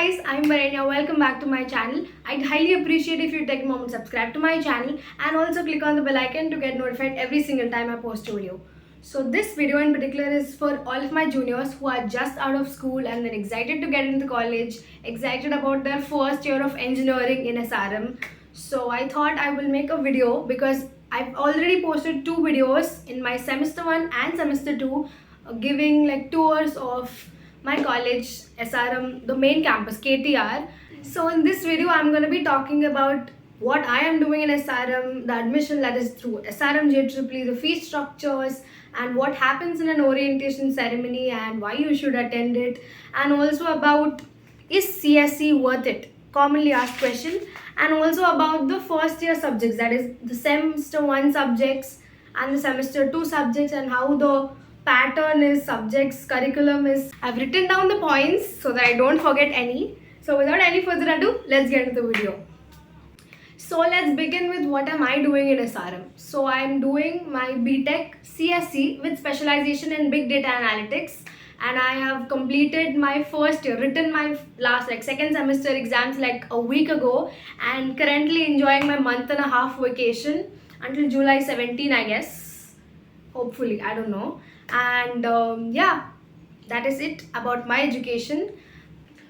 guys, I'm Varenya. Welcome back to my channel. I'd highly appreciate if you take a moment to subscribe to my channel and also click on the bell icon to get notified every single time I post a video. So this video in particular is for all of my juniors who are just out of school and then excited to get into college, excited about their first year of engineering in SRM. So I thought I will make a video because I've already posted 2 videos in my semester 1 and semester 2 giving like tours of my college SRM, the main campus KTR. So in this video I'm going to be talking about what I am doing in SRM, the admission that is through SRM JEEE, the fee structures and what happens in an orientation ceremony and why you should attend it, and also about is CSE worth it, commonly asked question, and also about the first year subjects, that is the semester 1 subjects and the semester 2 subjects, and how the pattern is, subjects, curriculum is. I've written down the points so that I don't forget any. So without any further ado, let's get into the video. So let's begin with what am I doing in SRM. So I'm doing my BTech CSE with specialization in big data analytics, and I have completed my first year, written my last second semester exams like a week ago, and currently enjoying my month and a half vacation until July 17, I guess. Hopefully, I don't know. And yeah, that is it about my education.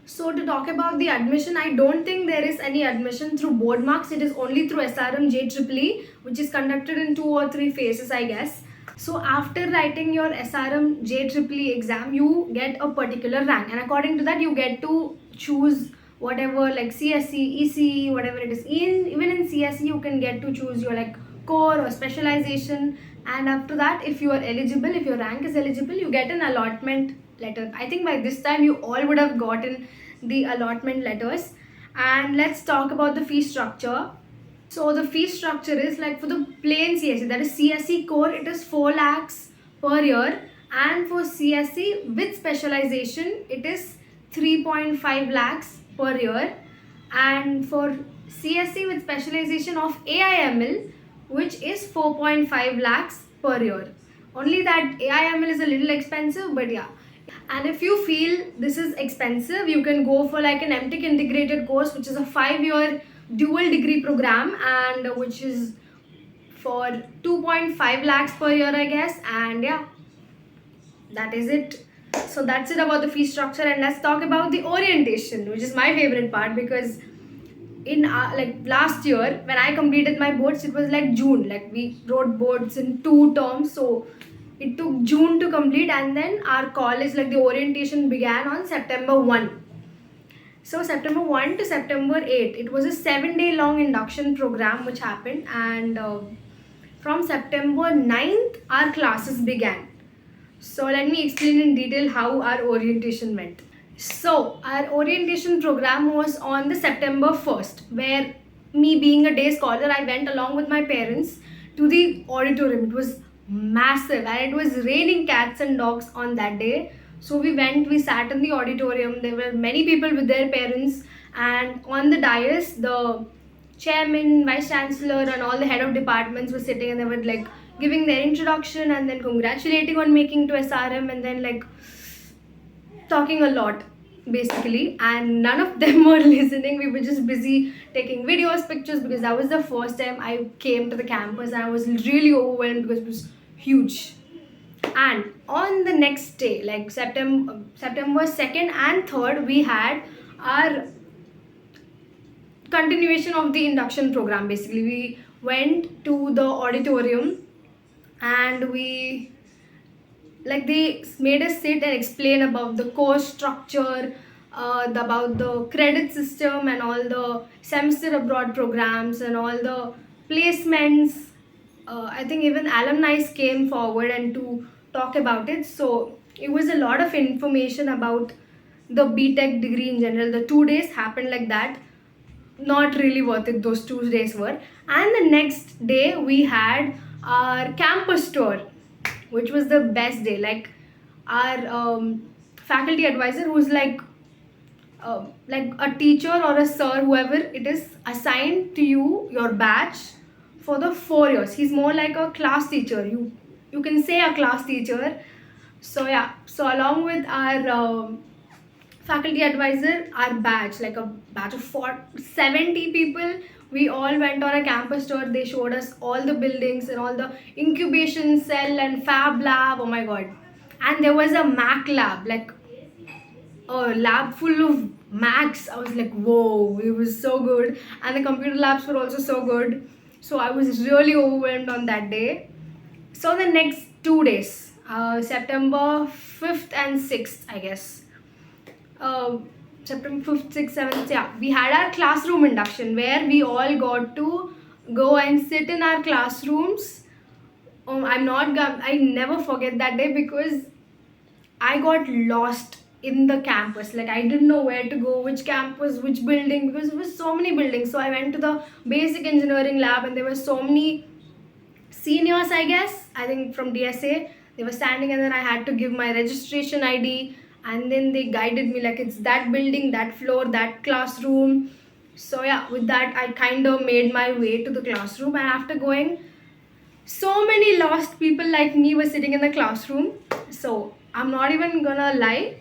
So to talk about the admission, I don't think there is any admission through board marks. It is only through SRM JEEE, which is conducted in 2 or 3 phases, I guess. So after writing your SRM JEEE exam, you get a particular rank, and according to that you get to choose whatever, like CSE, ECE, whatever it is. Even in CSE you can get to choose your like core or specialization, and after that, if you are eligible, if your rank is eligible, you get an allotment letter. I think by this time you all would have gotten the allotment letters. And let's talk about the fee structure. So the fee structure is like for the plain CSE, that is CSE core, it is 4 lakhs per year, and for CSE with specialization it is 3.5 lakhs per year, and for CSE with specialization of AIML, which is 4.5 lakhs per year. Only that AIML is a little expensive, but yeah. And if you feel this is expensive, you can go for like an MTech integrated course, which is a 5-year dual degree program, and which is for 2.5 lakhs per year, I guess. And yeah, that is it. So that's it about the fee structure, and let's talk about the orientation, which is my favorite part, because in like last year when I completed my boards, it was like June, like we wrote boards in 2 terms, so it took June to complete, and then our college, like the orientation began on September 1. So September 1 to September 8, it was a 7-day long induction program which happened, and from September 9th our classes began. So let me explain in detail how our orientation went. So our orientation program was on the September 1st, where me being a day scholar, I went along with my parents to the auditorium. It was massive and it was raining cats and dogs on that day. So we sat in the auditorium. There were many people with their parents, and on the dais the chairman, vice chancellor and all the head of departments were sitting, and they were like giving their introduction and then congratulating on making to SRM, and then like talking a lot basically, and none of them were listening. We were just busy taking videos, pictures, because that was the first time I came to the campus, and I was really overwhelmed because it was huge. And on the next day, like September 2nd and 3rd, we had our continuation of the induction program. Basically, we went to the auditorium and they made us sit and explain about the course structure, about the credit system and all the semester abroad programs and all the placements. I think even alumni came forward and to talk about it. So it was a lot of information about the BTech degree in general. The 2 days happened like that. Not really worth it, those 2 days were. And the next day we had our campus tour, which was the best day. Like our faculty advisor, who's like a teacher or a sir, whoever it is, assigned to you your batch for the 4 years. He's more like a class teacher. You can say a class teacher. So yeah, so along with our faculty advisor, our batch, like a batch of 70 people, we all went on a campus tour. They showed us all the buildings and all the incubation cell and fab lab. Oh my god. And there was a Mac lab, like a lab full of Macs. I was like, whoa, it was so good. And the computer labs were also so good. So I was really overwhelmed on that day. So the next 2 days, September 5th and 6th, I guess. September 5th, 6th, 7th, yeah, we had our classroom induction where we all got to go and sit in our classrooms. I never forget that day because I got lost in the campus. Like I didn't know where to go, which campus, which building, because there was so many buildings. So I went to the basic engineering lab and there were so many seniors, I guess, I think from DSA. They were standing and then I had to give my registration ID and then they guided me like it's that building, that floor, that classroom. So yeah, with that I kind of made my way to the classroom, and after going, so many lost people like me were sitting in the classroom. So I'm not even gonna lie,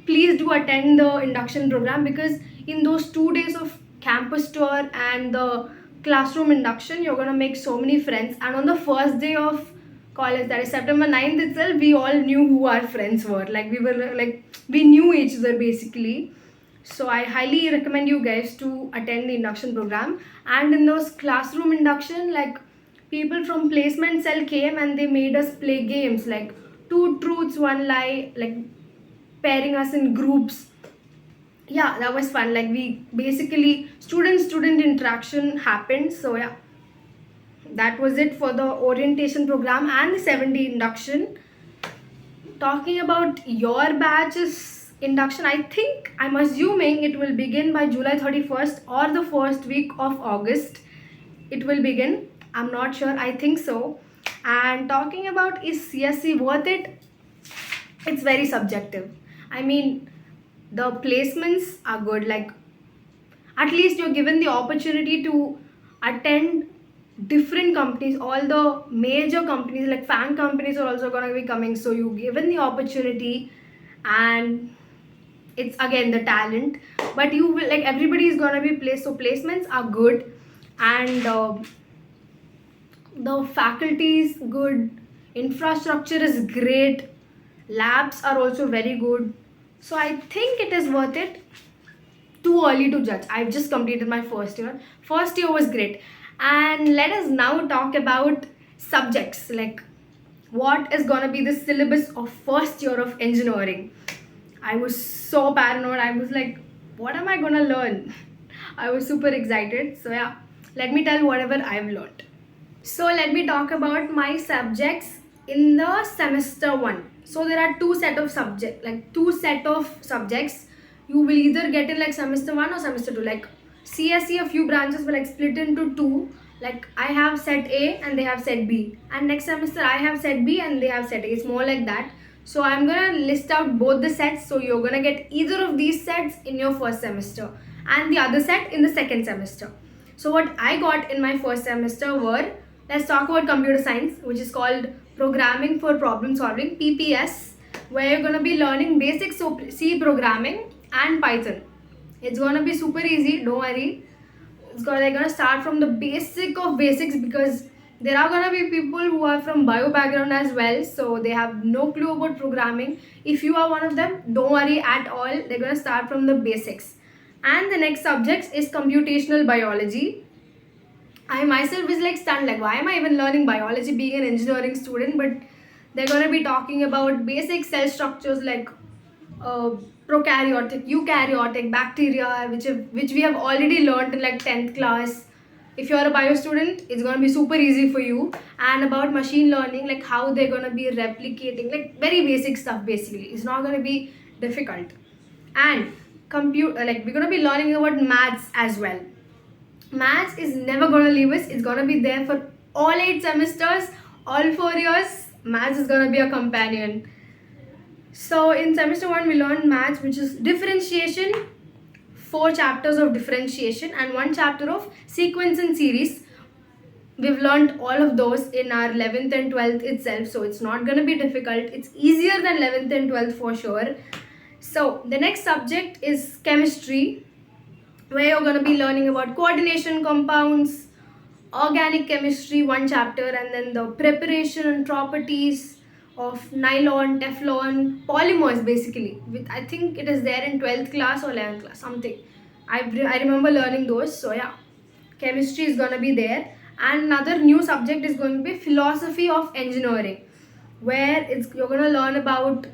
please do attend the induction program because in those 2 days of campus tour and the classroom induction, you're gonna make so many friends. And on the first day of college, that is September 9th itself, we all knew who our friends were. Like we knew each other basically. So I highly recommend you guys to attend the induction program. And in those classroom induction, like people from placement cell came and they made us play games like two truths, one lie, like pairing us in groups. Yeah, that was fun. Like we basically student interaction happened. So yeah, that was it for the orientation program and the 70 induction. Talking about your batch's induction, I think I'm assuming it will begin by July 31st or the first week of August. It will begin. I'm not sure. I think so. And talking about is CSE worth it? It's very subjective. I mean, the placements are good. Like at least you're given the opportunity to attend different companies. All the major companies like fan companies are also going to be coming, so you given the opportunity, and it's again the talent, but you will, like, everybody is going to be placed, so placements are good. And the faculty is good, infrastructure is great, labs are also very good. So I think it is worth it. Too early to judge. I've just completed my first year. First year was great. And let us now talk about subjects, like what is gonna be the syllabus of first year of engineering. I was so paranoid. I was like, what am I gonna learn? I was super excited. So yeah, let me tell whatever I've learned. So let me talk about my subjects in the semester 1. So there are two set of subjects you will either get in like semester 1 or semester 2. Like CSE, a few branches will like split into two. Like I have set A and they have set B, and next semester I have set B and they have set A. It's more like that. So I'm gonna list out both the sets, so you're gonna get either of these sets in your first semester and the other set in the second semester. So what I got in my first semester were, let's talk about computer science, which is called Programming for Problem Solving, PPS, where you're gonna be learning basic C programming and Python. It's gonna be super easy, don't worry. They're gonna start from the basic of basics, because there are gonna be people who are from bio background as well, so they have no clue about programming. If you are one of them, don't worry at all. They're gonna start from the basics. And the next subject is computational biology. I myself was like stunned, like why am I even learning biology being an engineering student? But they're gonna be talking about basic cell structures like prokaryotic, eukaryotic, bacteria, which we have already learned in like 10th class. If you're a bio student, it's going to be super easy for you. And about machine learning, like how they're going to be replicating, like very basic stuff basically. It's not going to be difficult. And like we're going to be learning about maths as well. Maths is never going to leave us. It's going to be there for all 8 semesters, all 4 years. Maths is going to be a companion. So in semester 1 we learned maths, which is differentiation, 4 chapters of differentiation and 1 chapter of sequence and series. We've learned all of those in our 11th and 12th itself, so it's not going to be difficult. It's easier than 11th and 12th for sure. So the next subject is chemistry, where you're going to be learning about coordination compounds, organic chemistry, one chapter, and then the preparation and properties of nylon, Teflon, polymers basically. I think it is there in 12th class or 11th class, something. I remember learning those. So yeah, chemistry is going to be there. And another new subject is going to be philosophy of engineering, where you're going to learn about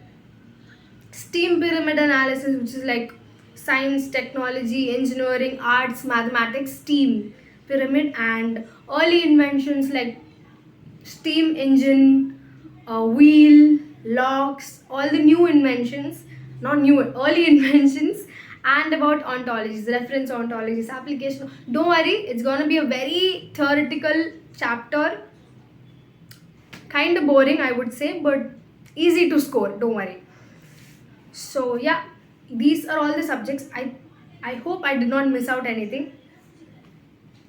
STEAM pyramid analysis, which is like science, technology, engineering, arts, mathematics, STEAM pyramid, and early inventions like steam engine, wheel, locks, all the new inventions, not new, early inventions, and about ontologies, reference ontologies, application. Don't worry, it's going to be a very theoretical chapter, kind of boring, I would say, but easy to score. Don't worry. So yeah, these are all the subjects. I hope I did not miss out anything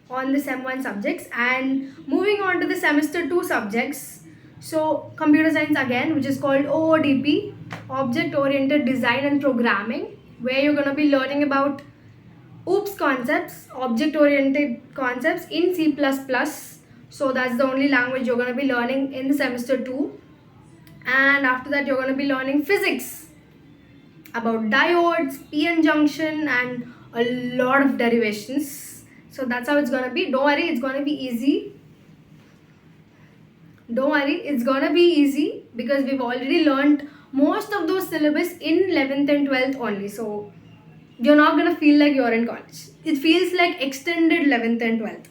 on the sem 1 subjects. And moving on to the semester 2 subjects, so computer science again, which is called OODP, object oriented design and programming, where you're going to be learning about OOPS concepts, object oriented concepts in C++. So that's the only language you're going to be learning in the semester 2. And after that, you're going to be learning physics about diodes, PN junction, and a lot of derivations. So that's how it's going to be. Don't worry, it's going to be easy. Don't worry, it's going to be easy because we've already learned most of those syllabus in 11th and 12th only. So you're not going to feel like you're in college. It feels like extended 11th and 12th.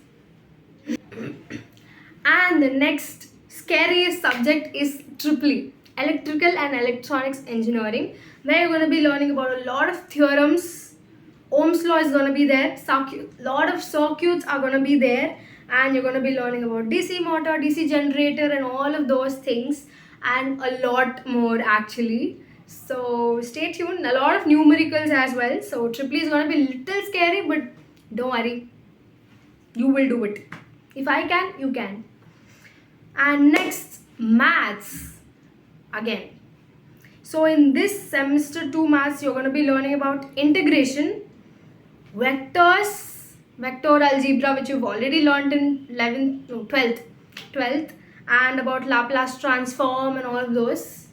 And the next scariest subject is EEE, electrical and electronics engineering, where you're going to be learning about a lot of theorems. Ohm's law is going to be there, lot of circuits are going to be there, and you're going to be learning about DC motor, DC generator, and all of those things, and a lot more actually. So stay tuned, a lot of numericals as well. So EEE is going to be little scary, but don't worry, you will do it. If I can, you can. And next, maths again. So in this semester 2 maths, you're going to be learning about integration, vectors, vector algebra, which you've already learned in 12th, and about Laplace transform and all of those.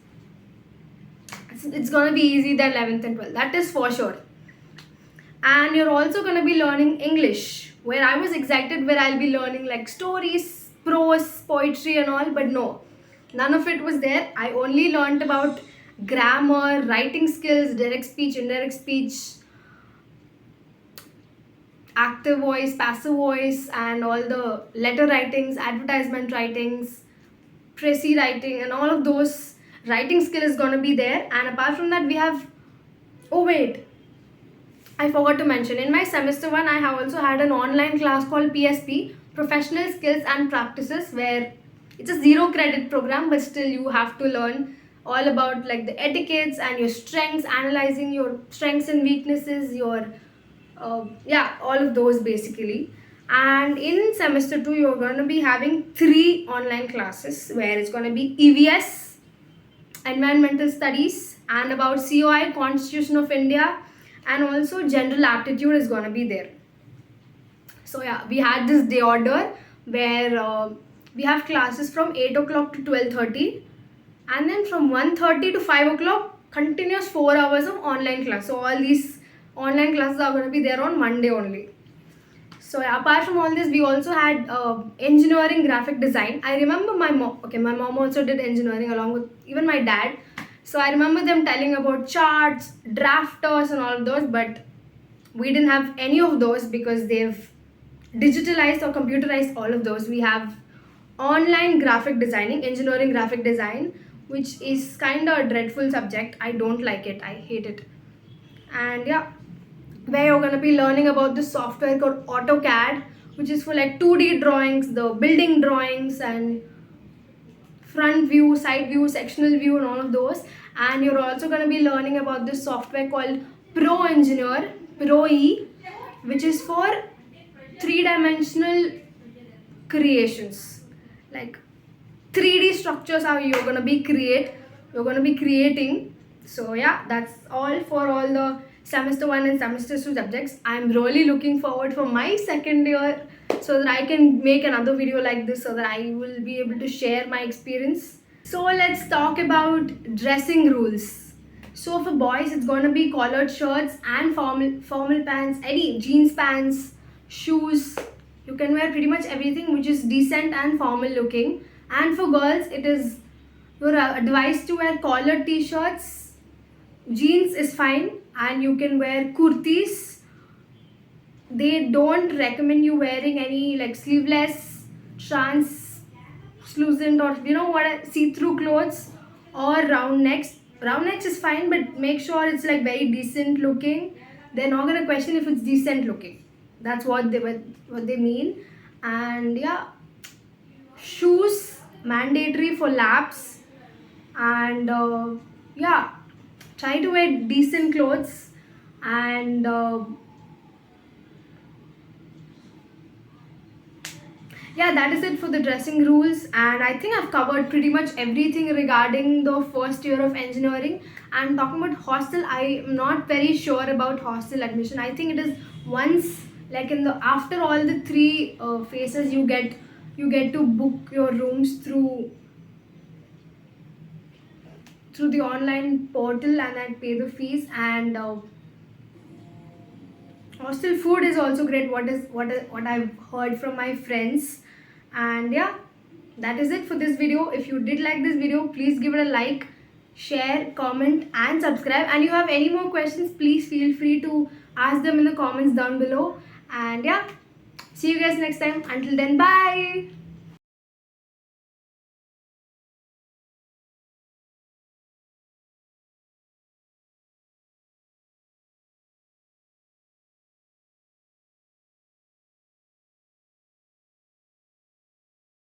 It's going to be easy than 11th and 12th, that is for sure. And you're also going to be learning English, where I was excited, where I'll be learning like stories, prose, poetry and all, but no, none of it was there. I only learned about grammar, writing skills, direct speech, indirect speech, active voice, passive voice, and all the letter writings, advertisement writings, précis writing, and all of those writing skill is going to be there. And apart from that, we have, oh wait, I forgot to mention, in my semester 1, I have also had an online class called PSP, Professional Skills and Practices, where it's a 0 credit program, but still you have to learn all about like the etiquettes and your strengths, analyzing your strengths and weaknesses, your all of those basically. And in semester 2, you're going to be having 3 online classes, where it's going to be EVS, Environmental Studies, and about COI, Constitution of India, and also General Aptitude is going to be there. So yeah, we had this day order where we have classes from 8 o'clock to 12:30, and then from 1:30 to 5 o'clock, continuous 4 hours of online class. So all these online classes are going to be there on Monday only. So yeah, apart from all this, we also had engineering graphic design. I remember my mom also did engineering along with even my dad. So I remember them telling about charts, drafters and all of those, but we didn't have any of those because they've digitalized or computerized all of those. We have online graphic designing, engineering graphic design, which is kind of a dreadful subject. I don't like it, I hate it. And yeah, where you're going to be learning about this software called AutoCAD, which is for like 2D drawings, the building drawings, and front view, side view, sectional view, and all of those. And you're also going to be learning about this software called Pro Engineer, Pro E, which is for 3-dimensional creations, like 3D structures are you're going to be creating, So yeah, that's all for all the semester 1 and semester 2 subjects. I'm really looking forward for my second year so that I can make another video like this so that I will be able to share my experience. So let's talk about dressing rules. So for boys, it's gonna be collared shirts and formal pants, any jeans pants, shoes. You can wear pretty much everything which is decent and formal looking. And for girls, it is you're advised to wear collared t-shirts. Jeans is fine, and you can wear kurtis. They don't recommend you wearing any like sleeveless, translucent, or what, see-through clothes or round necks. Round necks is fine, but make sure it's like very decent looking. They're not gonna question if it's decent looking. That's what they mean. And yeah, shoes mandatory for labs. And yeah, try to wear decent clothes. And yeah, that is it for the dressing rules, and I think I've covered pretty much everything regarding the first year of engineering. And talking about hostel, I am not very sure about hostel admission. I think it is once, like in the after all the three phases, you get to book your rooms through the online portal, and then pay the fees. And hostel food is also great, what I've heard from my friends. And yeah, that is it for this video. If you did like this video, please give it a like, share, comment and subscribe. And you have any more questions, please feel free to ask them in the comments down below. And yeah, see you guys next time. Until then, bye.